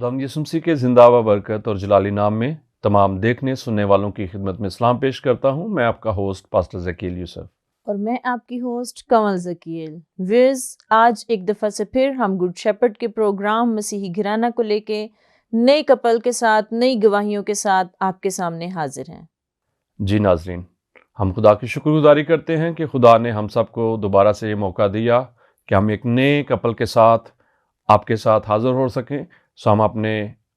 खुदावंद यीशु मसीह के जिंदा व बरकत और जलाली नाम में तमाम देखने सुनने वालों की खिदमत में सलाम पेश करता हूँ। मैं आपका होस्ट पास्टर ज़कील यूसुफ और मैं आपकी होस्ट कंवल ज़कील। विज़ आज एक दफ़ा से फिर हम गुड शेपर्ड के प्रोग्राम मसीही घराना को लेके नए कपल के साथ, नई गवाहियों के साथ आपके सामने हाजिर हैं। जी नाजरीन, हम खुदा की शुक्रगुजारी करते हैं कि खुदा ने हम सबको दोबारा से ये मौका दिया कि हम एक नए कपल के साथ आपके साथ हाजिर हो सकें। सो हम अपने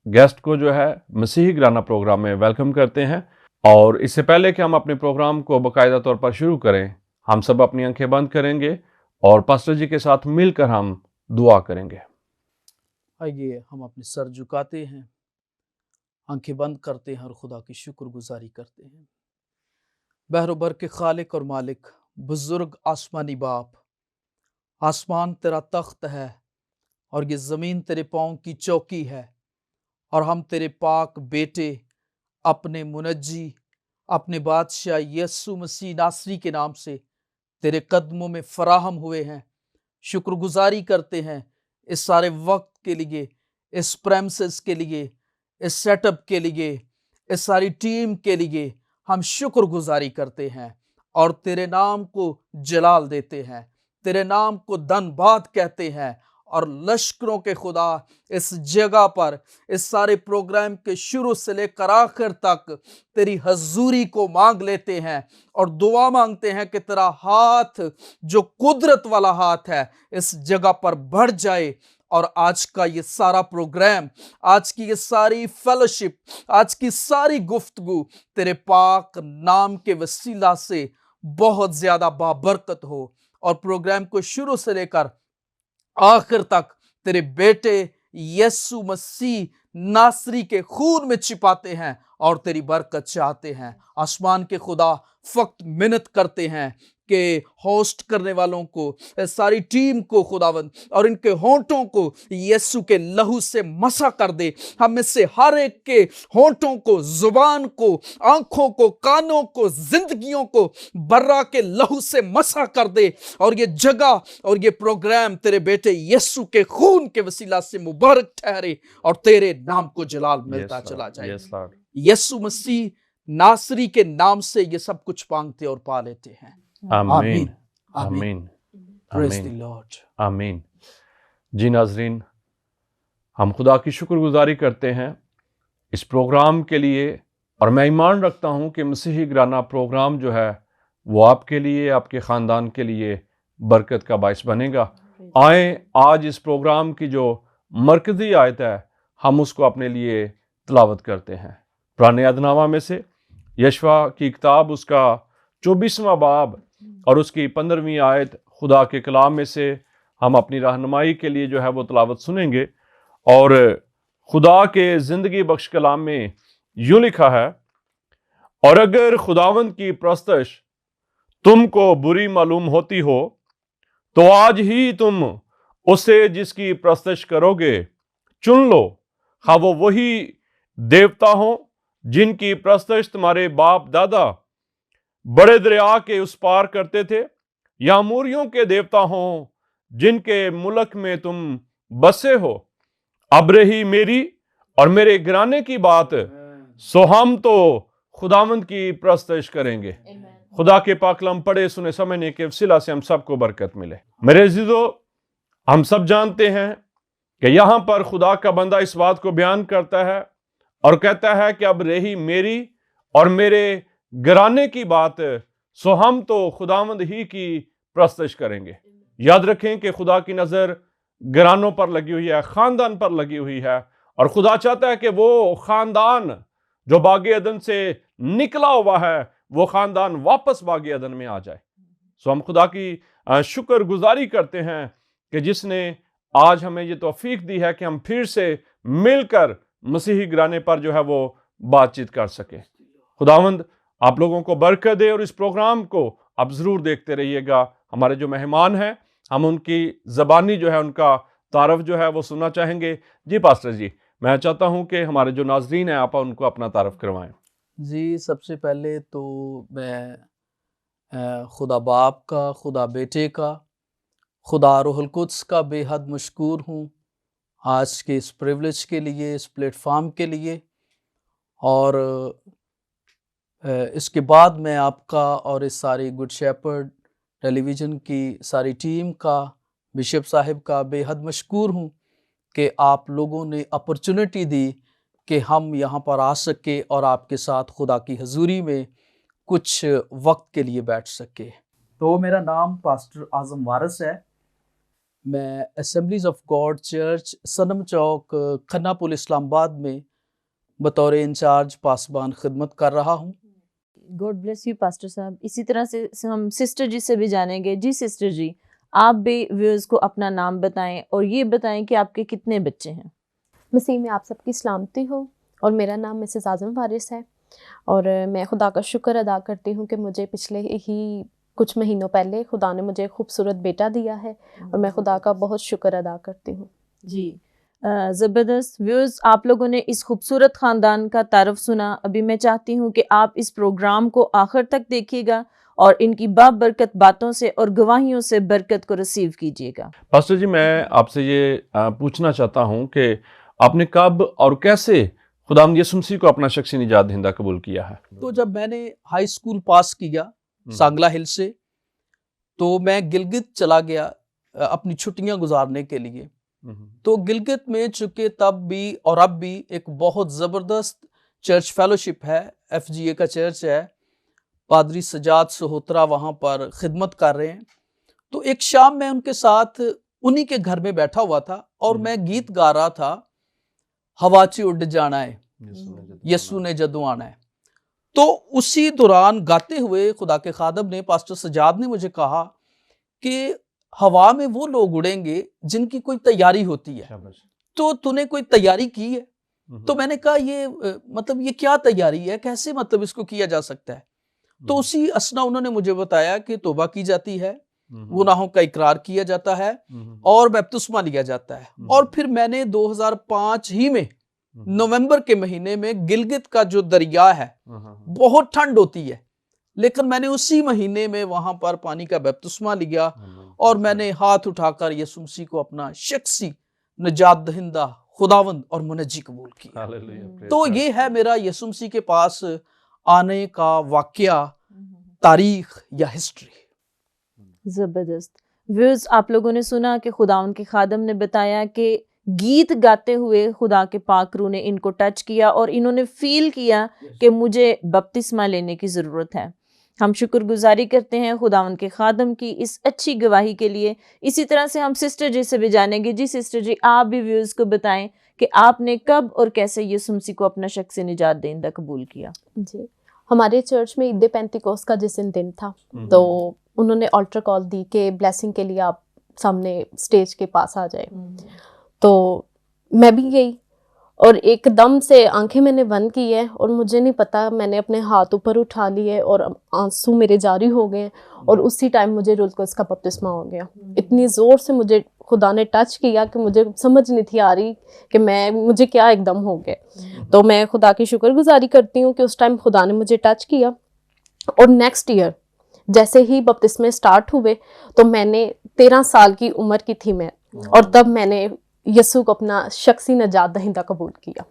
गेस्ट को जो है मसीही घराना प्रोग्राम में वेलकम करते हैं। और इससे पहले कि हम अपने प्रोग्राम को बाकायदा तौर पर शुरू करें, हम सब अपनी आंखें बंद करेंगे और पास्टर जी के साथ मिलकर हम दुआ करेंगे। आइए हम अपने सर झुकाते हैं, आंखें बंद करते हैं और खुदा की शुक्रगुजारी करते हैं। बहरोबर के खालिक और मालिक, बुजुर्ग आसमानी बाप, आसमान तेरा तख्त है और ये ज़मीन तेरे पाँव की चौकी है, और हम तेरे पाक बेटे अपने मुनज्जी, अपने बादशाह यीशु मसीह नासरी के नाम से तेरे कदमों में फराहम हुए हैं। शुक्रगुजारी करते हैं इस सारे वक्त के लिए, इस प्रेमिसेस के लिए, इस सेटअप के लिए, इस सारी टीम के लिए हम शुक्रगुजारी करते हैं और तेरे नाम को जलाल देते हैं, तेरे नाम को धन्यवाद कहते हैं। और लश्करों के खुदा, इस जगह पर इस सारे प्रोग्राम के शुरू से लेकर आखिर तक तेरी हजूरी को मांग लेते हैं और दुआ मांगते हैं कि तेरा हाथ, जो कुदरत वाला हाथ है, इस जगह पर बढ़ जाए और आज का ये सारा प्रोग्राम, आज की ये सारी फेलोशिप, आज की सारी गुफ्तगू तेरे पाक नाम के वसीला से बहुत ज्यादा बाबरकत हो। और प्रोग्राम को शुरू से लेकर आखिर तक तेरे बेटे यीशु मसीह नासरी के खून में छिपाते हैं और तेरी बरकत चाहते हैं। आसमान के खुदा फक्त मिन्नत करते हैं कि होस्ट करने वालों को, सारी टीम को खुदावंद, और इनके होंठों को यीशु के लहू से मसा कर दे। हम में से हर एक के होंठों को, जुबान को, आंखों को, कानों को, जिंदगियों को बर्रा के लहू से मसा कर दे और ये जगह और ये प्रोग्राम तेरे बेटे यीशु के खून के वसीला से मुबारक ठहरे और तेरे नाम को जलाल मिलता चला जाए। यीशु मसीह नासरी के नाम से ये सब कुछ मांगते और पा लेते हैं। आमीन आमीन प्रेज़ द लॉर्ड। आमीन। जी नाजरीन, हम खुदा की शुक्रगुजारी करते हैं इस प्रोग्राम के लिए, और मैं ईमान रखता हूं कि मसीही घराना प्रोग्राम जो है वो आपके लिए, आपके ख़ानदान के लिए बरकत का बायस बनेगा। आए आज इस प्रोग्राम की जो मरकज़ी आयत है हम उसको अपने लिए तिलावत करते हैं। पुराने अहदनामा में से यशवा की किताब, उसका 24वां बाब और उसकी 15वीं आयत खुदा के कलाम में से हम अपनी रहनुमाई के लिए जो है वो तिलावत सुनेंगे। और खुदा के ज़िंदगी बख्श कलाम में यूँ लिखा है, और अगर खुदावंद की प्रस्तश तुमको बुरी मालूम होती हो तो आज ही तुम उसे जिसकी प्रस्तश करोगे चुन लो, हाँ वो वही देवता हो जिनकी प्रस्तश तुम्हारे बाप दादा बड़े दरिया के उस पार करते थे, या मूरियों के देवता हों जिनके मुल्क में तुम बसे हो। अब रही मेरी और मेरे घराने की बात, सो हम तो खुदावंद की प्रस्तश करेंगे। खुदा के पाकलम पढ़े सुने समझने के वसीला से हम सबको बरकत मिले। मेरे अज़ीज़ों, हम सब जानते हैं कि यहाँ पर खुदा का बंदा इस बात को बयान करता है और कहता है कि अब रही मेरी और मेरे घराने की बात, सो हम तो खुदावंद ही की प्रस्तश करेंगे। याद रखें कि खुदा की नज़र घरानों पर लगी हुई है, ख़ानदान पर लगी हुई है, और खुदा चाहता है कि वो ख़ानदान जो बागे अदन से निकला हुआ है, वो ख़ानदान वापस बागे अदन में आ जाए। सो हम खुदा की शुक्रगुजारी करते हैं कि जिसने आज हमें ये तौफीक दी है कि हम फिर से मिलकर मसीही घराने पर जो है वो बातचीत कर सके। खुदावंद आप लोगों को बरकत दे और इस प्रोग्राम को आप ज़रूर देखते रहिएगा। हमारे जो मेहमान हैं, हम उनकी ज़बानी जो है उनका तारफ़ जो है वो सुनना चाहेंगे। जी पास्टर जी, मैं चाहता हूं कि हमारे जो नाजरीन हैं आप उनको अपना तारफ़ करवाएं। जी, सबसे पहले तो मैं खुदा बाप का, खुदा बेटे का, खुदा रूहुल कुद्स का बेहद मशकूर हूँ। आज के इस प्रिविलेज के लिए, इस प्लेटफॉर्म के लिए। और इसके बाद मैं आपका और इस सारी गुड शेपर्ड टेलीविज़न की सारी टीम का, बिशप साहिब का बेहद मशकूर हूँ कि आप लोगों ने अपॉर्चुनिटी दी कि हम यहाँ पर आ सके और आपके साथ खुदा की हजूरी में कुछ वक्त के लिए बैठ सके। तो मेरा नाम पास्टर आज़म वारिस है। मैं असेंबलीज ऑफ गॉड चर्च सनम चौक खन्नापुल इस्लामाबाद में बतौर इंचार्ज पासबान खिदमत कर रहा हूँ। गॉड ब्लेस यू पास्टर साहब। इसी तरह से हम सिस्टर जी से भी जानेंगे। जी सिस्टर जी, आप भी व्यूअर्स को अपना नाम बताएं और ये बताएं कि आपके कितने बच्चे हैं। मसीह में आप सबकी सलामती हो। और मेरा नाम मिसेस आज़म वारिस है और मैं खुदा का शुक्र अदा करती हूँ कि मुझे पिछले ही कुछ महीनों पहले खुदा ने मुझे खूबसूरत बेटा दिया है और मैं खुदा का बहुत शुक्र अदा करती हूँ। जी ज़बरदस्त। व्यूअर्स, आप लोगों ने इस खूबसूरत ख़ानदान का तारफ़ सुना। अभी मैं चाहती हूँ कि आप इस प्रोग्राम को आखिर तक देखिएगा और इनकी बाबरकत बातों से और गवाहियों से बरकत को रिसीव कीजिएगा। पास्टर जी, मैं आपसे ये पूछना चाहता हूँ कि आपने कब और कैसे खुदावंद यीशु मसीह को अपना शख्सी निजात दहिंदा कबूल किया है? तो जब मैंने हाई स्कूल पास किया सांगला हिल से, तो मैं गिलगित चला गया अपनी छुट्टियां गुजारने के लिए। तो गिलगित में चूंकि तब भी और अब भी एक बहुत ज़बरदस्त चर्च फेलोशिप है, FGA का चर्च है, पादरी सजाद सहोत्रा वहाँ पर खिदमत कर रहे हैं। तो एक शाम मैं उनके साथ उन्हीं के घर में बैठा हुआ था और मैं गीत गा रहा था, हवा च उड़ जाना है यस्सू ने जदों आना है। तो उसी दौरान गाते हुए खुदा के खादम ने, पास्टर सजाद ने मुझे कहा कि हवा में वो लोग उड़ेंगे जिनकी कोई तैयारी होती है, तो तूने कोई तैयारी की है? तो मैंने कहा ये मतलब ये क्या तैयारी है, कैसे मतलब इसको किया जा सकता है? तो उसी असना उन्होंने मुझे बताया कि तौबा की जाती है, गुनाहों का इकरार किया जाता है और बपतिस्मा लिया जाता है। और फिर मैंने 2005 ही में नवंबर के महीने में गिलगित का जो दरिया है, बहुत ठंड होती है, लेकिन मैंने उसी महीने में वहां पर पानी का बपतिस्मा लिया और मैंने हाथ उठाकर यीशु मसीह को अपना शख्सी निजात दहिंदा, खुदावंद और मुनज्जी कबूल किया। तो ये है मेरा यीशु मसीह के पास आने का वाकया, तारीख या हिस्ट्री। ज़बरदस्त। व्यूअर्स, आप लोगों ने सुना कि खुदावंद के खादम ने बताया कि गीत गाते हुए खुदा के पाक रूह ने इनको टच किया और इन्होंने फील किया कि मुझे बपतिस्मा लेने की ज़रूरत है। हम शुक्रगुजारी करते हैं खुदावंद के खादम की इस अच्छी गवाही के लिए। इसी तरह से हम सिस्टर जी से भी जानेंगे। जी सिस्टर जी, आप भी व्यूअर्स को बताएं कि आपने कब और कैसे यीशु मसीह को अपना शख्सी निजात दहिंदा कबूल किया। जी, हमारे चर्च में ईद पेंतिकोस्त का जिस दिन था, तो उन्होंने ऑल्टर कॉल दी कि ब्लेसिंग के लिए आप सामने स्टेज के पास आ जाए। तो मैं भी गई और एकदम से आंखें मैंने बंद की है और मुझे नहीं पता, मैंने अपने हाथ ऊपर उठा लिए और आंसू मेरे जारी हो गए और उसी टाइम मुझे रूह कुद्स का बपतिस्मा हो गया। इतनी ज़ोर से मुझे खुदा ने टच किया कि मुझे समझ नहीं थी आ रही कि मुझे क्या एकदम हो गया। तो मैं खुदा की शुक्रगुजारी करती हूँ कि उस टाइम खुदा ने मुझे टच किया। और नेक्स्ट ईयर जैसे ही बपतिस्मे स्टार्ट हुए तो मैंने 13 साल की उम्र की थी मैं, और तब मैंने यीशु को अपना शख्सी निजात दहिंदा कबूल किया।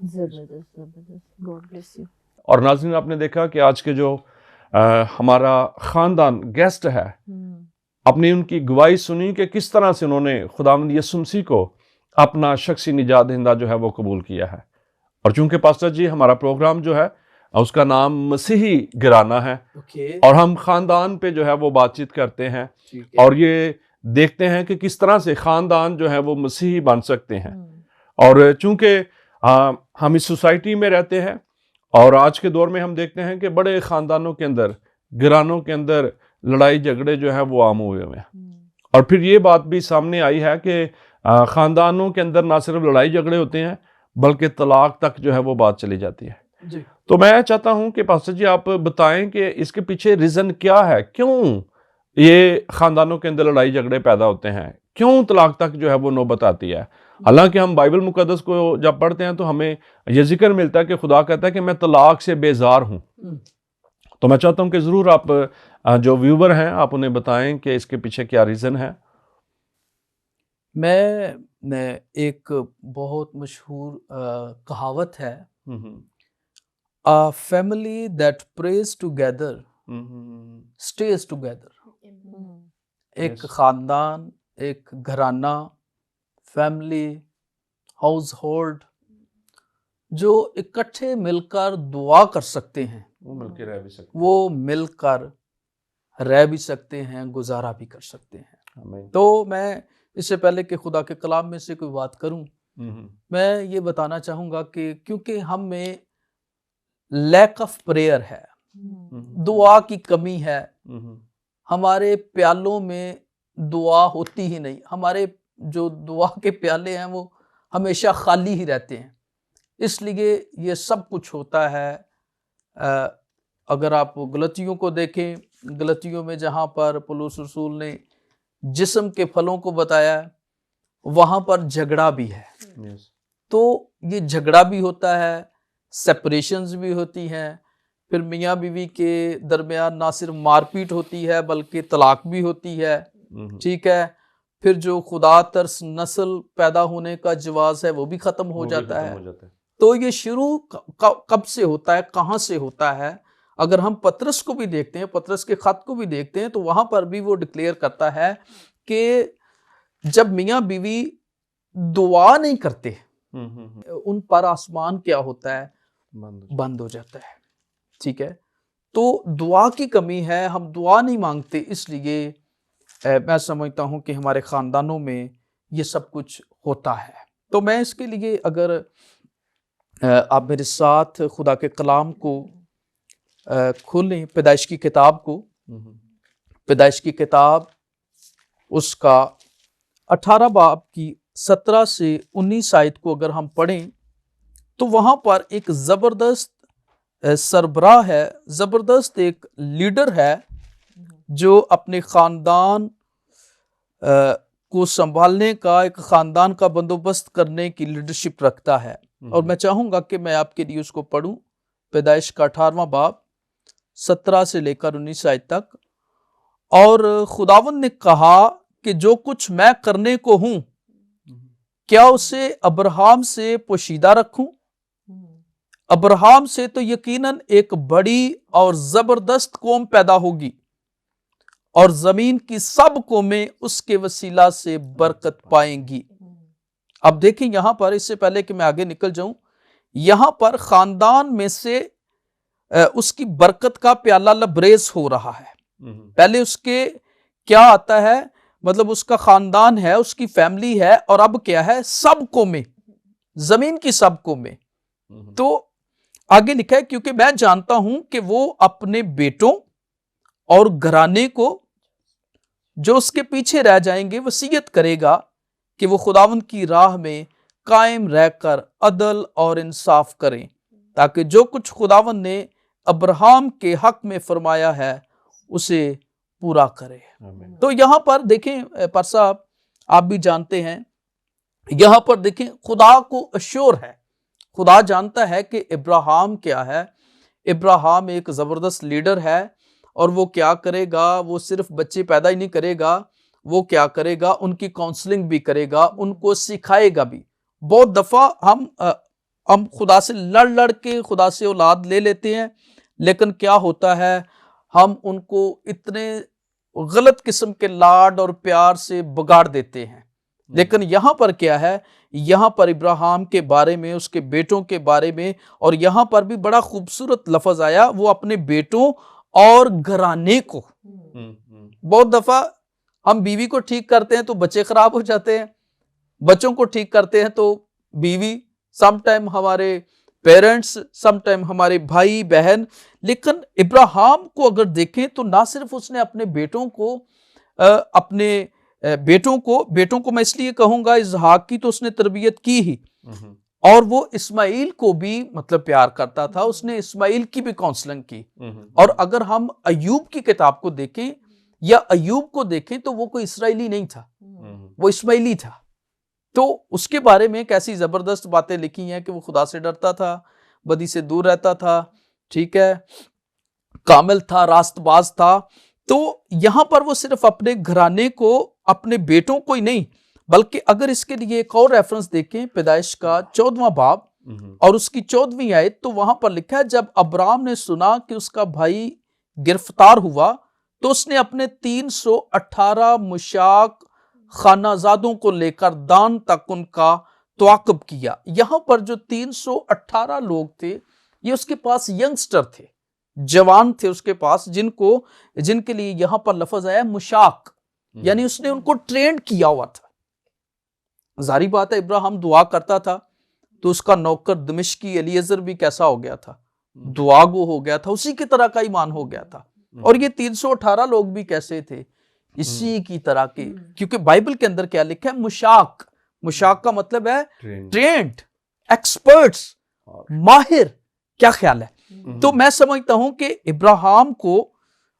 God bless you. और नाज़रीन, आपने देखा कि आज के जो हमारा ख़ानदान गेस्ट है, अपनी उनकी गवाही सुनी कि किस तरह से उन्होंने खुदावंद यीशु मसीह को अपना शख्सी निजात दहिंदा जो है वो कबूल किया है। और चूंकि पास्टर जी हमारा प्रोग्राम जो है उसका नाम मसीही घराना है, और हम ख़ानदान पे जो है वो बातचीत करते हैं और ये देखते हैं कि किस तरह से ख़ानदान जो है वो मसीही बन सकते हैं। और चूंकि हम इस सोसाइटी में रहते हैं और आज के दौर में हम देखते हैं कि बड़े ख़ानदानों के अंदर, घरानों के अंदर लड़ाई झगड़े जो है वो आम हुए हैं। और फिर ये बात भी सामने आई है कि ख़ानदानों के अंदर ना सिर्फ लड़ाई झगड़े होते हैं बल्कि तलाक तक जो है वो बात चली जाती है जी। तो मैं चाहता हूं कि पास्टर जी आप बताएं कि इसके पीछे रीज़न क्या है, क्यों ये ख़ानदानों के अंदर लड़ाई झगड़े पैदा होते हैं, क्यों तलाक तक जो है वो नौबत आती है। हालांकि हम बाइबल मुकद्दस को जब पढ़ते हैं तो हमें ये जिक्र मिलता है कि खुदा कहता है कि मैं तलाक से बेजार हूं। तो मैं चाहता हूं कि ज़रूर आप जो व्यूवर हैं आप उन्हें बताएं कि इसके पीछे क्या रीज़न है। मैं एक बहुत मशहूर कहावत है, hmm, a family that prays together stays together. एक Yes. खानदान, एक घराना, फैमिली, हाउस होल्ड जो इकट्ठे मिलकर दुआ कर सकते हैं, वो मिलके रह भी सकते वो मिलकर रह भी सकते हैं, गुजारा भी कर सकते हैं। हैं। आमीन। तो मैं इससे पहले कि खुदा के कलाम में से कोई बात करूं, हम्म, मैं ये बताना चाहूँगा कि क्योंकि हम में लैक ऑफ प्रेयर है, दुआ की कमी है, हमारे प्यालों में दुआ होती ही नहीं, हमारे जो दुआ के प्याले हैं वो हमेशा खाली ही रहते हैं। इसलिए ये सब कुछ होता है। अगर आप गलतियों को देखें, गलतियों में जहाँ पर पौलुस रसूल ने जिस्म के फलों को बताया, वहाँ पर झगड़ा भी है। Yes. तो ये झगड़ा भी होता है, सेपरेशंस भी होती हैं, फिर मियाँ बीवी के दरमियान ना सिर्फ मारपीट होती है बल्कि तलाक भी होती है। ठीक है, फिर जो खुदा तरस नस्ल पैदा होने का जवाज है वो भी खत्म हो जाता है। तो ये शुरू कब से होता है, कहाँ से होता है? अगर हम पतरस को भी देखते हैं, पतरस के खत को भी देखते हैं, तो वहां पर भी वो डिक्लेयर करता है कि जब मियाँ बीवी दुआ नहीं करते, उन पर आसमान क्या होता है? बंद हो जाता है। ठीक है, तो दुआ की कमी है, हम दुआ नहीं मांगते, इसलिए मैं समझता हूं कि हमारे खानदानों में ये सब कुछ होता है। तो मैं इसके लिए, अगर आप मेरे साथ खुदा के कलाम को खोलें, पैदाइश की किताब को, पैदाइश की किताब उसका 18 बाब की 17 से 19 आयत को अगर हम पढ़ें तो वहां पर एक जबरदस्त सरबराह है, जबरदस्त एक लीडर है जो अपने खानदान को संभालने का, एक खानदान का बंदोबस्त करने की लीडरशिप रखता है। और मैं चाहूंगा कि मैं आपके लिए उसको पढ़ूं, पैदाइश का 18वां बाब 17 से लेकर 19 आयत तक। और खुदावन ने कहा कि जो कुछ मैं करने को हूं, क्या उसे अब्राहम से पोशीदा रखूं? अब्राहम से तो यकीनन एक बड़ी और जबरदस्त कौम पैदा होगी और जमीन की सब कौमें उसके वसीला से बरकत पाएंगी। अब देखें यहां पर, इससे पहले कि मैं आगे निकल जाऊं, यहां पर खानदान में से उसकी बरकत का प्याला लबरेज हो रहा है। पहले उसके क्या आता है, मतलब उसका खानदान है, उसकी फैमिली है, और अब क्या है? सब कौमें, जमीन की सब कौमें। तो आगे लिखा है, क्योंकि मैं जानता हूं कि वो अपने बेटों और घराने को जो उसके पीछे रह जाएंगे वसीयत करेगा कि वो खुदावंद की राह में कायम रहकर अदल और इंसाफ करें, ताकि जो कुछ खुदावंद ने अब्राहम के हक में फरमाया है उसे पूरा करे। तो यहां पर देखें पर साहब, आप भी जानते हैं, यहां पर देखें खुदा को अश्योर है, खुदा जानता है कि इब्राहिम क्या है। इब्राहिम एक जबरदस्त लीडर है और वो क्या करेगा? वो सिर्फ बच्चे पैदा ही नहीं करेगा, वो क्या करेगा? उनकी काउंसलिंग भी करेगा, उनको सिखाएगा भी। बहुत दफा हम खुदा से लड़ के खुदा से औलाद ले लेते हैं, लेकिन क्या होता है, हम उनको इतने गलत किस्म के लाड और प्यार से बिगाड़ देते हैं। लेकिन यहां पर क्या है, यहां पर इब्राहिम के बारे में, उसके बेटों के बारे में, और यहां पर भी बड़ा खूबसूरत लफ्ज आया, वो अपने बेटों और घराने को। बहुत दफा हम बीवी को ठीक करते हैं तो बच्चे खराब हो जाते हैं, बच्चों को ठीक करते हैं तो बीवी, समटाइम हमारे पेरेंट्स, समटाइम हमारे भाई बहन। लेकिन इब्राहिम को अगर देखें तो ना सिर्फ उसने अपने बेटों को मैं इसलिए कहूंगा, इसहाक की तो उसने तरबियत की ही, और वो इस्माइल को भी मतलब प्यार करता था, उसने इस्माइल की भी काउंसलिंग की। और अगर हम अय्यूब की किताब को देखें या अय्यूब को देखें तो वो कोई इसराइली नहीं था, वो इस्माइली था। तो उसके बारे में कैसी जबरदस्त बातें लिखी हैं कि वो खुदा से डरता था, बदी से दूर रहता था, ठीक है, कामिल था, रास्तबाज था। तो यहां पर वो सिर्फ अपने घराने को, अपने बेटों को ही नहीं, बल्कि अगर इसके लिए एक और रेफरेंस देखें, पैदाइश का 14वां बाब और उसकी 14वीं आयत, तो वहां पर लिखा है, जब अब्राम ने सुना कि उसका भाई गिरफ्तार हुआ तो उसने अपने 318 मुशाक खानाजादों को लेकर दान तक उनका तवाक्कुब किया। यहां पर जो 318 लोग थे, ये उसके पास यंगस्टर थे, जवान थे उसके पास, जिनके लिए यहां पर लफ्ज आया मुशाक, यानी उसने उनको ट्रेंड किया हुआ था। जारी बात है, इब्राहिम दुआ करता था तो उसका नौकर दमिश्की एलिएजर भी कैसा हो गया था, दुआ गो हो गया था, उसी की तरह का ईमान हो गया था। और ये 318 लोग भी कैसे थे, इसी की तरह के, क्योंकि बाइबल के अंदर क्या लिखा है, मुशाक। मुशाक का मतलब है ट्रेंड, एक्सपर्ट्स, माहिर। क्या ख्याल है? तो मैं समझता हूं कि इब्राहिम को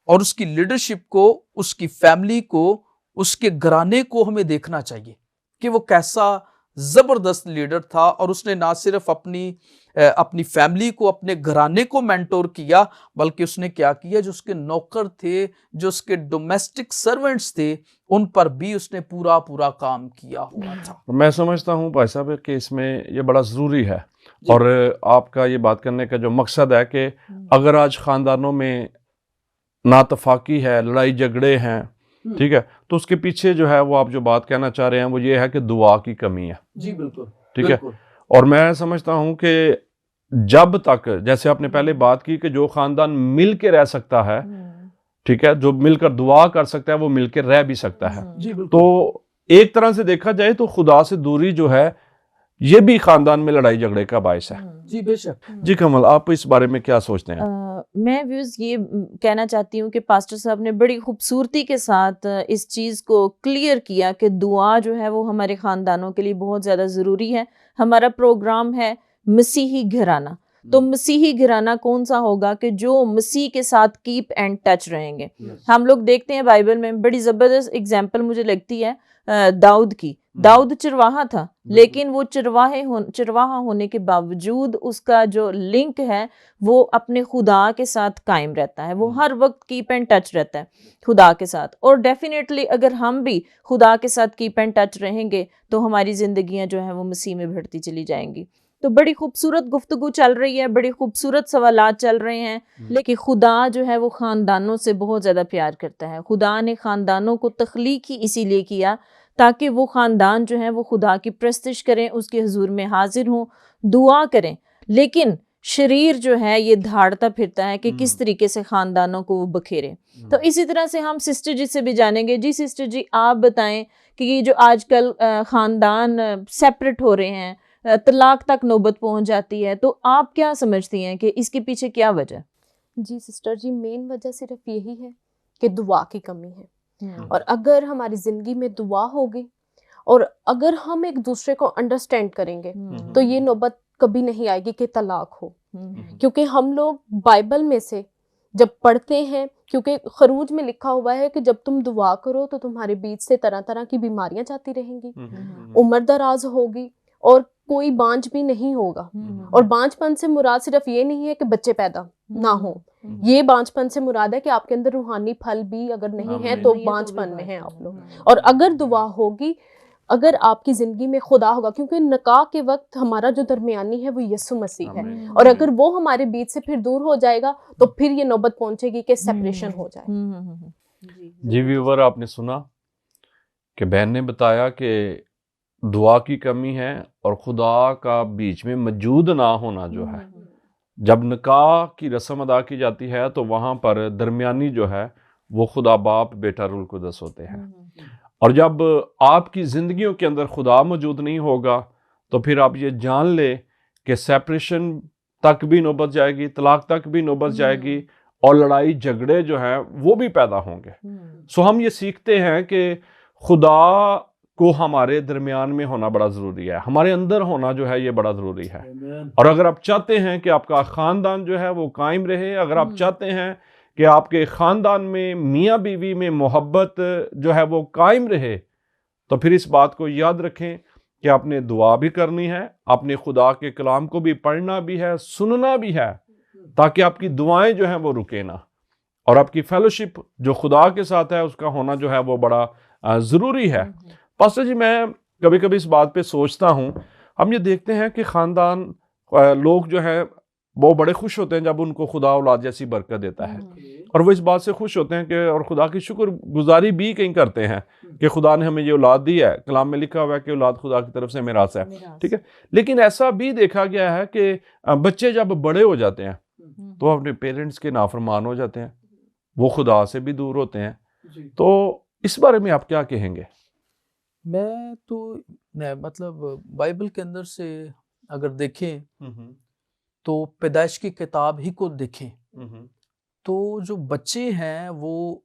और उसकी लीडरशिप को, उसकी फैमिली को, उसके घराने को हमें देखना चाहिए कि वो कैसा जबरदस्त लीडर था। और उसने ना सिर्फ अपनी फैमिली को, अपने घराने को मेंटोर किया, बल्कि उसने क्या किया, जो उसके नौकर थे, जो उसके डोमेस्टिक सर्वेंट्स थे, उन पर भी उसने पूरा पूरा काम किया हुआ था। मैं समझता हूँ भाई साहब कि इसमें ये बड़ा ज़रूरी है। और आपका ये बात करने का जो मकसद है कि अगर आज ख़ानदानों में नातफाकी है, लड़ाई झगड़े हैं, ठीक है, तो उसके पीछे जो है वो आप जो बात कहना चाह रहे हैं वो ये है कि दुआ की कमी है। जी बिल्कुल, ठीक है। और मैं समझता हूं कि जब तक, जैसे आपने पहले बात की कि जो खानदान मिल के रह सकता है, ठीक है, जो मिलकर दुआ कर सकता है वो मिल के रह भी सकता है। जी बिल्कुल। तो एक तरह से देखा जाए तो खुदा से दूरी जो है ये भी खानदान में लड़ाई झगड़े का बायस है। जी बेशक। जी कमल, आप इस बारे में क्या सोचते हैं? मैं व्यूज ये कहना चाहती हूँ कि पास्टर साहब ने बड़ी खूबसूरती के साथ इस चीज़ को क्लियर किया कि दुआ जो है वो हमारे ख़ानदानों के लिए बहुत ज़्यादा ज़रूरी है। हमारा प्रोग्राम है मसीही घराना, तो मसीही घराना कौन सा होगा कि जो मसीह के साथ कीप एंड टच रहेंगे। हम लोग देखते हैं बाइबल में बड़ी ज़बरदस्त एग्जाम्पल मुझे लगती है दाऊद की। दाऊद चरवाहा था, लेकिन वो चरवाहा होने के बावजूद उसका जो लिंक है वो अपने खुदा के साथ कायम रहता है। वो हर वक्त कीप एंड टच रहता है खुदा के साथ। और डेफिनेटली अगर हम भी खुदा के साथ कीप एंड टच रहेंगे तो हमारी जिंदगियां जो है वो मसीह में बढ़ती चली जाएंगी। तो बड़ी खूबसूरत गुफ्तगू चल रही है, बड़ी खूबसूरत सवालात चल रहे हैं, लेकिन खुदा जो है वो ख़ानदानों से बहुत ज़्यादा प्यार करता है। खुदा ने ख़ानदानों को तख्लीक ही इसीलिए किया ताकि वो ख़ानदान जो है वो खुदा की प्रस्तिश करें, उसके हुजूर में हाजिर हों, दुआ करें। लेकिन शरीर जो है ये धाड़ता फिरता है कि किस तरीके से ख़ानदानों को वो बखेरे। तो इसी तरह से हम सिस्टर जी से भी जानेंगे। जी सिस्टर जी, आप बताएं कि ये जो आजकल ख़ानदान सेपरेट हो रहे हैं, तलाक तक नौबत पहुंच जाती है, तो आप क्या समझती हैं कि इसके पीछे क्या वजह? जी सिस्टर जी, मेन वजह सिर्फ यही है कि दुआ की कमी है। और अगर हमारी ज़िंदगी में दुआ होगी और अगर हम एक दूसरे को अंडरस्टैंड करेंगे तो ये नौबत कभी नहीं आएगी कि तलाक हो। क्योंकि हम लोग बाइबल में से जब पढ़ते हैं, क्योंकि खरूज में लिखा हुआ है कि जब तुम दुआ करो तो तुम्हारे बीच से तरह तरह की बीमारियां जाती रहेंगी, उम्र दराज होगी और कोई बांझ भी नहीं होगा। और बांझपन से मुराद सिर्फ ये नहीं है कि बच्चे पैदा ना हो, ये बांझपन से मुराद है कि आपके अंदर रूहानी फल भी अगर नहीं है तो बांझपन में है आप लोग। और अगर दुआ होगी, अगर आपकी जिंदगी में खुदा होगा, क्योंकि निकाह के वक्त हमारा जो दरमियानी है वो यीशु मसीह है, और अगर वो हमारे बीच से फिर दूर हो जाएगा तो फिर ये नौबत पहुंचेगी कि सेपरेशन हो जाए। जी व्यूवर, आपने सुना कि बहन ने बताया कि दुआ की कमी है और खुदा का बीच में मौजूद ना होना जो है। जब निकाह की रस्म अदा की जाती है तो वहाँ पर दरमियानी जो है वो खुदा बाप बेटा रूल कुदस होते हैं। और जब आपकी ज़िंदगियों के अंदर खुदा मौजूद नहीं होगा तो फिर आप ये जान ले कि सेपरेशन तक भी नौबत जाएगी, तलाक तक भी नौबत जाएगी और लड़ाई झगड़े जो हैं वो भी पैदा होंगे। सो हम ये सीखते हैं कि खुदा को हमारे दरमियान में होना बड़ा ज़रूरी है, हमारे अंदर होना जो है ये बड़ा ज़रूरी है। और अगर आप चाहते हैं कि आपका ख़ानदान जो है वो कायम रहे, अगर आप चाहते हैं कि आपके ख़ानदान में मियाँ बीवी में मोहब्बत जो है वो कायम रहे, तो फिर इस बात को याद रखें कि आपने दुआ भी करनी है, आपने खुदा के कलाम को भी पढ़ना भी है, सुनना भी है, ताकि आपकी दुआएं जो हैं वो रुके ना। और आपकी फेलोशिप जो खुदा के साथ है उसका होना जो है वो बड़ा ज़रूरी है। पास्टर जी, मैं कभी कभी इस बात पे सोचता हूँ, हम ये देखते हैं कि ख़ानदान लोग जो है वो बड़े खुश होते हैं जब उनको खुदा औलाद जैसी बरकत देता है, और वो इस बात से खुश होते हैं कि और खुदा की शुक्रगुजारी भी कहीं करते हैं कि खुदा ने हमें ये औलाद दी है। कलाम में लिखा हुआ है कि औलाद खुदा की तरफ से मिरास है, ठीक है। लेकिन ऐसा भी देखा गया है कि बच्चे जब बड़े हो जाते हैं तो अपने पेरेंट्स के नाफरमान हो जाते हैं, वो खुदा से भी दूर होते हैं। तो इस बारे में आप क्या कहेंगे? मैं तो मतलब बाइबल के अंदर से अगर देखें तो पैदाइश की किताब ही को देखें तो जो बच्चे हैं वो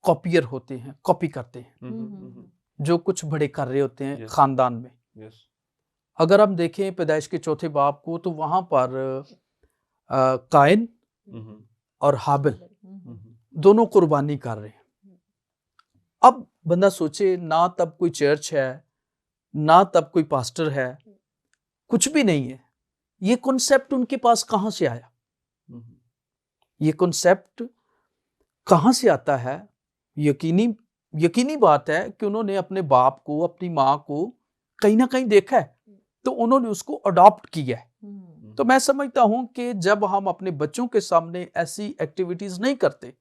कॉपियर होते हैं, कॉपी करते हैं जो कुछ बड़े कर रहे होते हैं खानदान में। अगर हम देखें पैदाइश के चौथे बाब को तो वहां पर काइन और हाबिल दोनों कुर्बानी कर रहे हैं। अब बंदा सोचे, ना तब कोई चर्च है, ना तब कोई पास्टर है, कुछ भी नहीं है। ये कॉन्सेप्ट उनके पास कहां से आया? ये कॉन्सेप्ट कहां से आता है? यकीनी बात है कि उन्होंने अपने बाप को, अपनी माँ को कहीं ना कहीं देखा है, तो उन्होंने उसको अडॉप्ट किया है। तो मैं समझता हूं कि जब हम अपने बच्चों के सामने ऐसी एक्टिविटीज नहीं करते,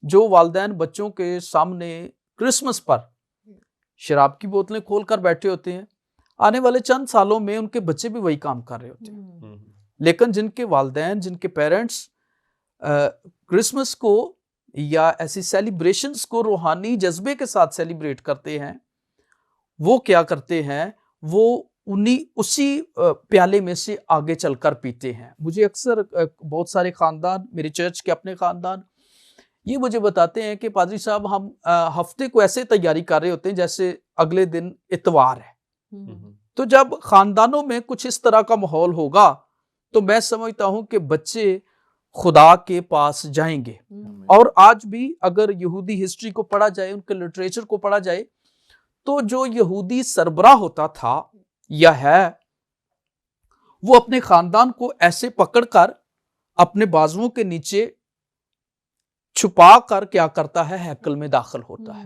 जो वालिदैन बच्चों के सामने क्रिसमस पर शराब की बोतलें खोलकर बैठे होते हैं, आने वाले चंद सालों में उनके बच्चे भी वही काम कर रहे होते हैं। लेकिन जिनके वालिदैन, जिनके पेरेंट्स क्रिसमस को या ऐसी सेलिब्रेशंस को रूहानी जज्बे के साथ सेलिब्रेट करते हैं, वो क्या करते हैं? वो उसी प्याले में से आगे चलकर पीते हैं। मुझे अक्सर बहुत सारे खानदान, मेरे चर्च के अपने खानदान, ये मुझे बताते हैं कि पादरी साहब, हम हफ्ते को ऐसे तैयारी कर रहे होते हैं जैसे अगले दिन इतवार है। तो जब खानदानों में कुछ इस तरह का माहौल होगा तो मैं समझता हूं कि बच्चे खुदा के पास जाएंगे। और आज भी अगर यहूदी हिस्ट्री को पढ़ा जाए, उनके लिटरेचर को पढ़ा जाए, तो जो यहूदी सरबराह होता था या है, वो अपने खानदान को ऐसे पकड़कर अपने बाजुओं के नीचे छुपा कर क्या करता है? हैकल में दाखिल होता है।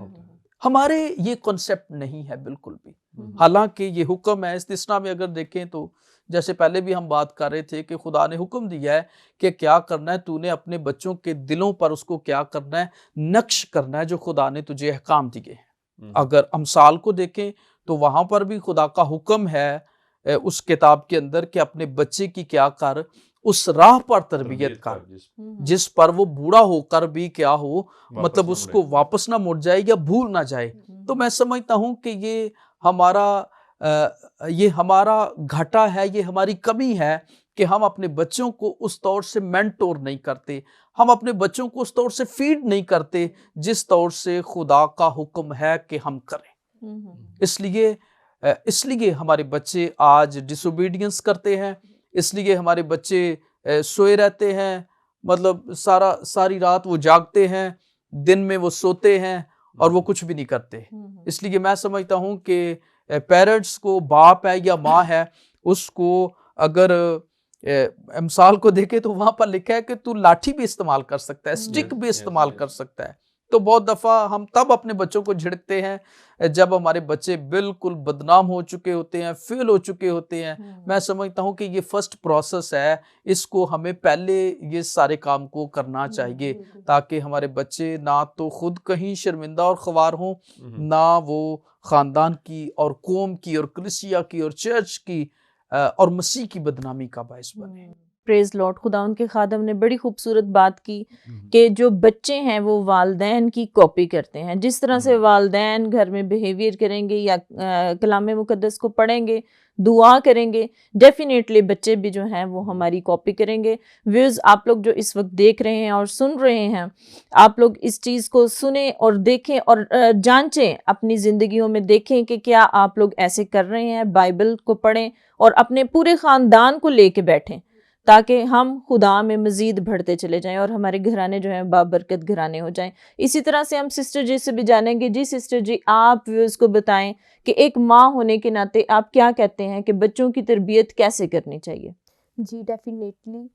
हमारे ये कॉन्सेप्ट नहीं है बिल्कुल भी। हालांकि ये हुक्म है इस्तिस्ना में, अगर देखें तो जैसे पहले भी हम बात कर रहे थे कि खुदा ने हुक्म दिया है कि क्या करना है, तूने अपने बच्चों के दिलों पर उसको क्या करना है? नक्श करना है, जो खुदा ने तुझे अहकाम दिए हैं। अगर अमसाल को देखें तो वहां पर भी खुदा का हुक्म है उस किताब के अंदर कि अपने बच्चे की क्या कर, उस राह पर तरबियत कर जिस पर वो बूढ़ा होकर भी क्या हो, मतलब उसको वापस ना मुड़ जाए या भूल ना जाए। तो मैं समझता हूं कि ये हमारा घाटा है, ये हमारी कमी है कि हम अपने बच्चों को उस तौर से मेंटोर नहीं करते, हम अपने बच्चों को उस तौर से फीड नहीं करते जिस तौर से खुदा का हुक्म है कि हम करें। इसलिए हमारे बच्चे आज डिसोबीडियंस करते हैं, इसलिए हमारे बच्चे सोए रहते हैं, मतलब सारी रात वो जागते हैं, दिन में वो सोते हैं और वो कुछ भी नहीं करते। इसलिए मैं समझता हूं कि पेरेंट्स को, बाप है या माँ है, उसको अगर मिसाल को देखे तो वहां पर लिखा है कि तू लाठी भी इस्तेमाल कर सकता है, स्टिक भी इस्तेमाल कर सकता है। तो बहुत दफा हम तब अपने बच्चों को झिड़कते हैं जब हमारे बच्चे बिल्कुल बदनाम हो चुके होते हैं, फेल हो चुके होते हैं। मैं समझता हूं कि ये फर्स्ट प्रोसेस है, इसको हमें पहले ये सारे काम को करना चाहिए ताकि हमारे बच्चे ना तो खुद कहीं शर्मिंदा और ख्वार हों, ना वो खानदान की और कौम की और कलीसिया की और चर्च की और मसीह की बदनामी का बायस बने। Praise Lord. खुदा उनके खादम ने बड़ी खूबसूरत बात की कि जो बच्चे हैं वो वालदैन की कॉपी करते हैं। जिस तरह से वालदैन घर में बिहेवियर करेंगे या कलाम मुकद्दस को पढ़ेंगे, दुआ करेंगे, डेफिनेटली बच्चे भी जो हैं वो हमारी कॉपी करेंगे। व्यूज़, आप लोग जो इस वक्त देख रहे हैं और सुन रहे हैं, आप लोग इस चीज़ को सुने और देखें और जांचें, अपनी ज़िंदगियों में देखें कि क्या आप लोग ऐसे कर रहे हैं। बाइबल को पढ़ें और अपने पूरे ख़ानदान को लेके बैठें ताकि हम खुदा में मज़ीद बढ़ते चले जाएं और हमारे घराने जो हैं बाबरकत घराने हो जाएं। इसी तरह से हम सिस्टर जी से भी जानेंगे। जी सिस्टर जी, आप व्यूअर्स को बताएं कि एक माँ होने के नाते आप क्या कहते हैं कि बच्चों की तरबियत कैसे करनी चाहिए? जी डेफिनेटली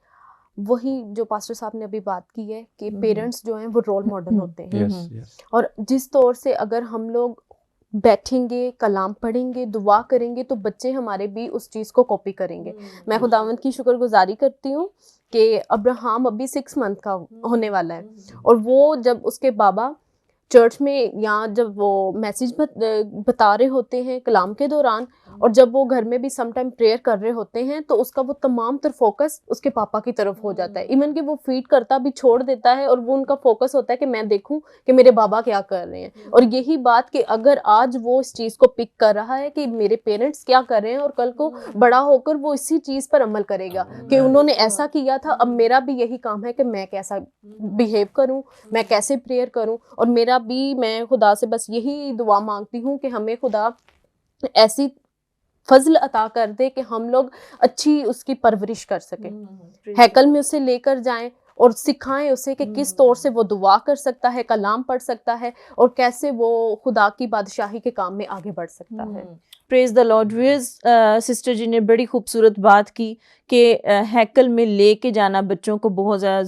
वही जो पास्टर साहब ने अभी बात की है कि पेरेंट्स जो हैं वो रोल मॉडल होते हैं। और जिस तौर से अगर हम लोग बैठेंगे, कलाम पढ़ेंगे, दुआ करेंगे तो बच्चे हमारे भी उस चीज़ को कॉपी करेंगे। मैं खुदावंद की शुक्रगुजारी करती हूँ कि अब्राहम अभी 6 मंथ का होने वाला है, और वो जब उसके बाबा चर्च में या जब वो मैसेज बता रहे होते हैं कलाम के दौरान, और जब वो घर में भी सम टाइम प्रेयर कर रहे होते हैं, तो उसका वो तमाम तर फोकस उसके पापा की तरफ हो जाता है। इवन कि वो फीड करता भी छोड़ देता है, और वो उनका फोकस होता है कि मैं देखूं कि मेरे बाबा क्या कर रहे हैं। और यही बात कि अगर आज वो इस चीज़ को पिक कर रहा है कि मेरे पेरेंट्स क्या कर रहे हैं, और कल को बड़ा होकर वो इसी चीज़ पर अमल करेगा कि उन्होंने ऐसा किया था, अब मेरा भी यही काम है कि मैं कैसा बिहेव करूं, मैं कैसे प्रेयर करूं। और मेरा भी, मैं खुदा से बस यही दुआ मांगती हूँ कि हमें खुदा ऐसी फजल अता कर दे कि हम लोग अच्छी उसकी परवरिश कर सकें, हैकल में उसे लेकर जाएं और सिखाएं उसे कि किस तौर से वो दुआ कर सकता है, कलाम पढ़ सकता है, और कैसे वो खुदा की बादशाही के काम में आगे बढ़ सकता है। Praise the lord. Viewers, sister जी ने बड़ी खूबसूरत बात की कि हैकल में लेके जाना बच्चों को बहुत ज़्यादा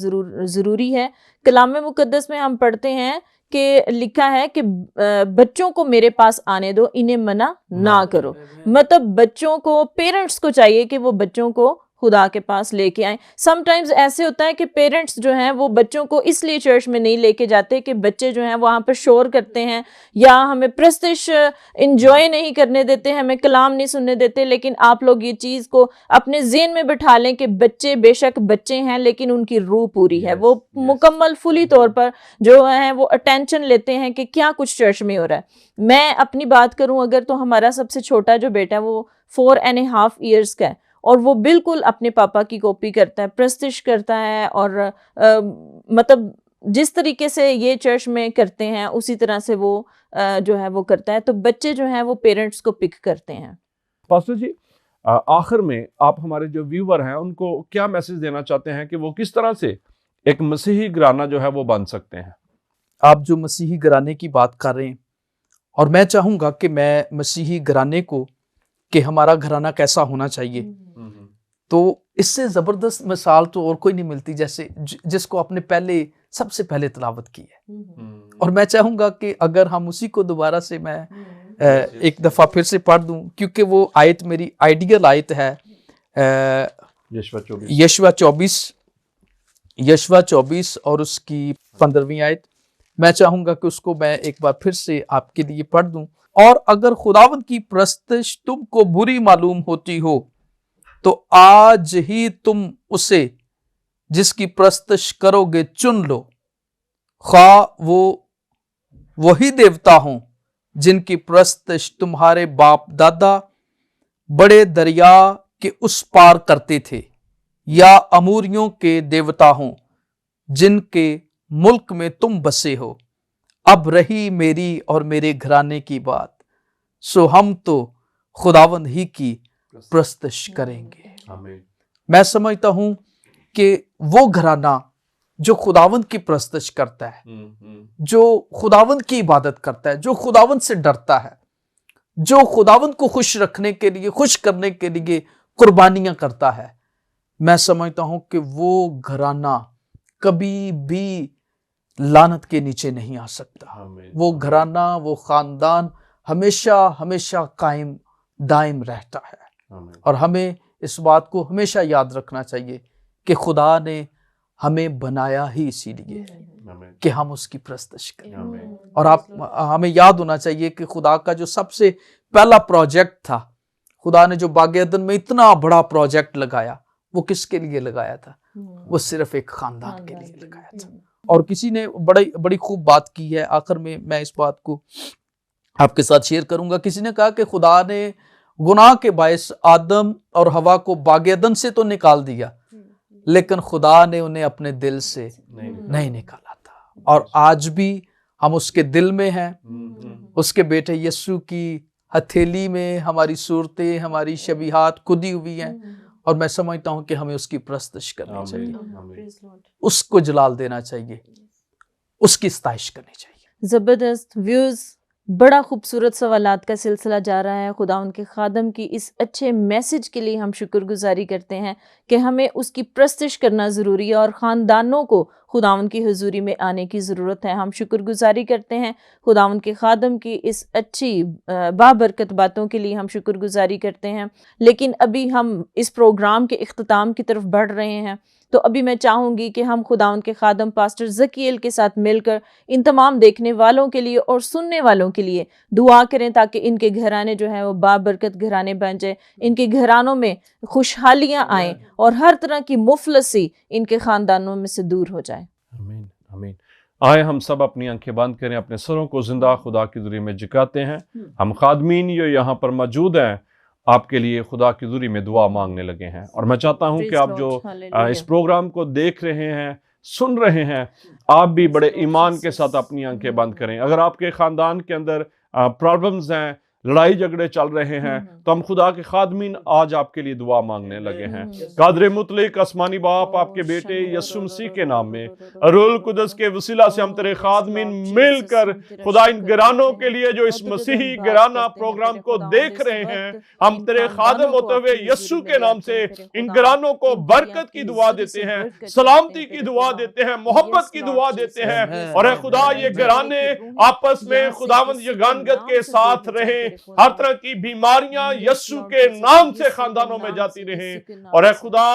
ज़रूरी है। कलाम मुक़द्दस में हम पढ़ते हैं कि लिखा है कि बच्चों को मेरे पास आने दो, इन्हें मना ना करो। मतलब बच्चों को, पेरेंट्स को चाहिए कि वो बच्चों को खुदा के पास लेके आए। समटाइम्स ऐसे होता है कि पेरेंट्स जो हैं वो बच्चों को इसलिए चर्च में नहीं लेके जाते कि बच्चे जो हैं वहाँ पर शोर करते हैं, या हमें प्रस्तिश इंजॉय नहीं करने देते, हमें कलाम नहीं सुनने देते। लेकिन आप लोग ये चीज़ को अपने ज़हन में बिठा लें कि बच्चे बेशक बच्चे हैं, लेकिन उनकी रूह पूरी है, वो मुकम्मल फुली तौर पर जो है वो अटेंशन लेते हैं कि क्या कुछ चर्च में हो रहा है। मैं अपनी बात करूं अगर, तो हमारा सबसे छोटा जो बेटा है वो 4.5 ईयर्स का है, और वो बिल्कुल अपने पापा की कॉपी करता है, प्रस्तिश करता है, और मतलब जिस तरीके से ये चर्च में करते हैं उसी तरह से वो जो है वो करता है। तो बच्चे जो हैं वो पेरेंट्स को पिक करते हैं। पास्टर जी, आखिर में आप हमारे जो व्यूवर हैं उनको क्या मैसेज देना चाहते हैं कि वो किस तरह से एक मसीही घराना जो है वो बन सकते हैं? आप जो मसीही घराने की बात कर रहे हैं, और मैं चाहूँगा कि मैं मसीही घराने को, कि हमारा घराना कैसा होना चाहिए, तो इससे ज़बरदस्त मिसाल तो और कोई नहीं मिलती जैसे जिसको आपने सबसे पहले तिलावत की है। और मैं चाहूँगा कि अगर हम उसी को दोबारा से मैं एक दफ़ा फिर से पढ़ दूँ, क्योंकि वो आयत मेरी आइडियल आयत है, यशवा 24 और उसकी 15वीं आयत। मैं चाहूँगा कि उसको मैं एक बार फिर से आपके लिए पढ़ दूँ। और अगर खुदावंद की प्रस्तश तुमको बुरी मालूम होती हो, तो आज ही तुम उसे जिसकी प्रस्तश करोगे चुन लो, खा वो वही देवता हों जिनकी प्रस्तश तुम्हारे बाप दादा बड़े दरिया के उस पार करते थे, या अमूरियों के देवता हों जिनके मुल्क में तुम बसे हो। अब रही मेरी और मेरे घराने की बात, सो हम तो खुदावंद ही की प्रस्तश करेंगे। मैं समझता हूं कि वो घराना जो खुदावंद की प्रस्तश करता है, जो खुदावंद की इबादत करता है, जो खुदावंद से डरता है, जो खुदावंद को खुश रखने के लिए, खुश करने के लिए कुर्बानियां करता है, मैं समझता हूं कि वो घराना कभी भी लानत के नीचे नहीं आ सकता। वो घराना, वो खानदान हमेशा हमेशा कायम दायम रहता है। और हमें इस बात को हमेशा याद रखना चाहिए कि खुदा ने हमें बनाया ही इसीलिए कि हम उसकी प्रस्तश करें। और हमें याद होना चाहिए कि खुदा का जो सबसे पहला प्रोजेक्ट था, खुदा ने जो बाग एदन में इतना बड़ा प्रोजेक्ट लगाया, वो किसके लिए लगाया था? वो सिर्फ एक खानदान के लिए लगाया था। और किसी ने बड़ी खूब बात की है, आखिर में मैं इस बात को आपके साथ शेयर करूंगा। किसी ने कहा कि खुदा ने गुनाह के बायस आदम और हवा को बाग एदन से तो निकाल दिया, लेकिन खुदा ने उन्हें अपने दिल से नहीं निकाला था। और आज भी हम उसके दिल में हैं। उसके बेटे यीशु की हथेली में हमारी सूरतें, हमारी शबीहात खुदी हुई हैं। और मैं समझता हूं कि हमें उसकी प्रस्तश करनी चाहिए, उसको जलाल देना चाहिए, उसकी सताइश करनी चाहिए। ज़बरदस्त व्यूज़, बड़ा खूबसूरत सवालात का सिलसिला जा रहा है। खुदा उनके खादम की इस अच्छे मैसेज के लिए हम शुक्रगुजारी करते हैं कि हमें उसकी प्रस्तश करना ज़रूरी है, और ख़ानदानों को खुदावंद की हुजूरी में आने की ज़रूरत है। हम शुक्रगुजारी करते हैं खुदावंद के खादम की इस अच्छी बाबरकत बातों के लिए हम शुक्रगुजारी करते हैं। लेकिन अभी हम इस प्रोग्राम के इख्तिताम की तरफ बढ़ रहे हैं, तो अभी मैं चाहूँगी कि हम खुदावंद के खादम पास्टर ज़कीएल के साथ मिलकर इन तमाम देखने वालों के लिए और सुनने वालों के लिए दुआ करें, ताकि इनके घराने जो है वो बाबरकत घराने बन जाए, इनके घरानों में खुशहालियाँ आएँ और हर तरह की मुफलसी इनके ख़ानदानों में से दूर हो जाए। आमीन आमीन। आए हम सब अपनी आंखें बंद करें, अपने सरों को जिंदा खुदा की दुरी में झुकाते हैं। हम खादमीन जो यहाँ पर मौजूद हैं आपके लिए खुदा की दुरी में दुआ मांगने लगे हैं, और मैं चाहता हूँ कि आप जो इस प्रोग्राम को देख रहे हैं, सुन रहे हैं, आप भी बड़े ईमान के साथ अपनी आंखें बंद करें। अगर आपके ख़ानदान के अंदर प्रॉब्लम्स हैं, लड़ाई झगड़े चल रहे हैं, तो हम खुदा के खादमीन आज आपके लिए दुआ मांगने लगे हैं। कादर मुतलक आसमानी बाप, आपके बेटे यीशु मसीह के नाम में रूहुल कुदस के वसीला से हम तेरे खादमीन मिलकर खुदा इन घरानों के लिए जो इस मसीही घराना प्रोग्राम को देख रहे हैं, हम तेरे खादम होते हुए यीशु के नाम से इन घरानों को बरकत की दुआ देते हैं, सलामती की दुआ देते हैं, मोहब्बत की दुआ देते हैं। और खुदा ये घराने आपस में खुदावंद यगानगत के साथ रहे, हर तरह की बीमारियां यीशु के नाम से खानदानों में जाती रहें। और खुदा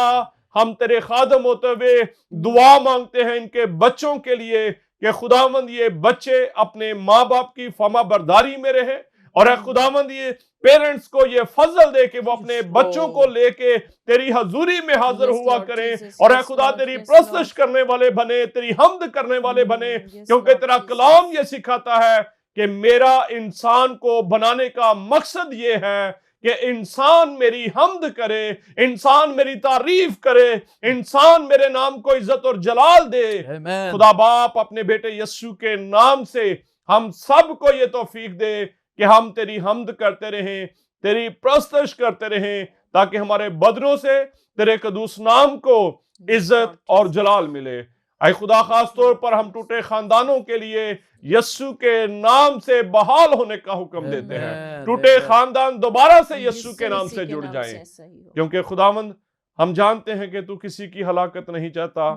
हम तेरे खादम होते हुए दुआ मांगते हैं इनके बच्चों के लिए कि खुदावंद ये बच्चे अपने माँ बाप की फमा बरदारी में रहे, और खुदावंद ये पेरेंट्स को ये फजल दे कि वो अपने बच्चों को लेके तेरी हजूरी में हाजिर हुआ करें, और खुदा तेरी प्रस्तश करने वाले बने, तेरी हमद करने वाले बने, क्योंकि तेरा कलाम ये सिखाता है कि मेरा इंसान को बनाने का मकसद ये है कि इंसान मेरी हमद करे, इंसान मेरी तारीफ करे, इंसान मेरे नाम को इज्जत और जलाल दे। खुदा बाप अपने बेटे यीशु के नाम से हम सबको ये तौफीक दे कि हम तेरी हमद करते रहें, तेरी प्रस्तश करते रहें, ताकि हमारे बदनों से तेरे कदूस नाम को इज्जत और जलाल मिले। ऐ खुदा, खास तौर पर हम टूटे खानदानों के लिए यीशु के नाम से बहाल होने का हुक्म देते हैं। टूटे खानदान दोबारा से यीशु के नाम से जुड़ जाएं, क्योंकि खुदावंद हम जानते हैं कि तू किसी की हलाकत नहीं चाहता,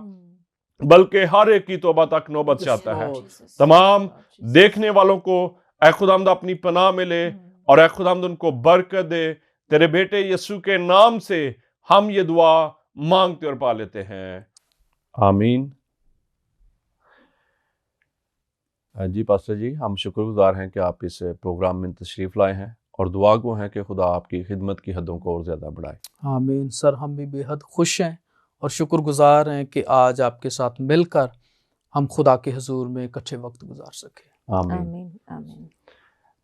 बल्कि हर एक की तौबा तक नौबत चाहता है। तमाम देखने वालों को ऐ खुदावंद अपनी पनाह में ले, और ऐ खुदावंद उनको बरकत दे। तेरे बेटे यीशु के नाम से हम ये दुआ मांगते और पा लेते हैं, आमीन। जी पास्टर जी, हम शुक्रगुजार हैं कि आप इस प्रोग्राम में तशरीफ़ लाए हैं, और दुआ गो हैं कि खुदा आपकी खिदमत की हदों को और ज़्यादा बढ़ाए। आमीन सर, हम भी बेहद खुश हैं और शुक्रगुजार हैं कि आज आपके साथ मिलकर हम खुदा के हुजूर में इकट्ठे वक्त गुजार सके। आमीन आमीन आमीन।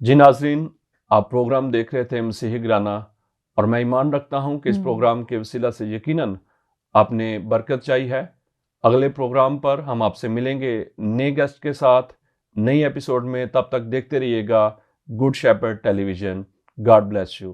जी नाज़रीन, आप प्रोग्राम देख रहे थे मसीही घराना, और मैं ईमान रखता हूँ कि इस प्रोग्राम के वसीला से यकीनन आपने बरकत चाहिए है। अगले प्रोग्राम पर हम आपसे मिलेंगे नए गेस्ट के साथ, नई एपिसोड में। तब तक देखते रहिएगा Good Shepherd Television. God bless you.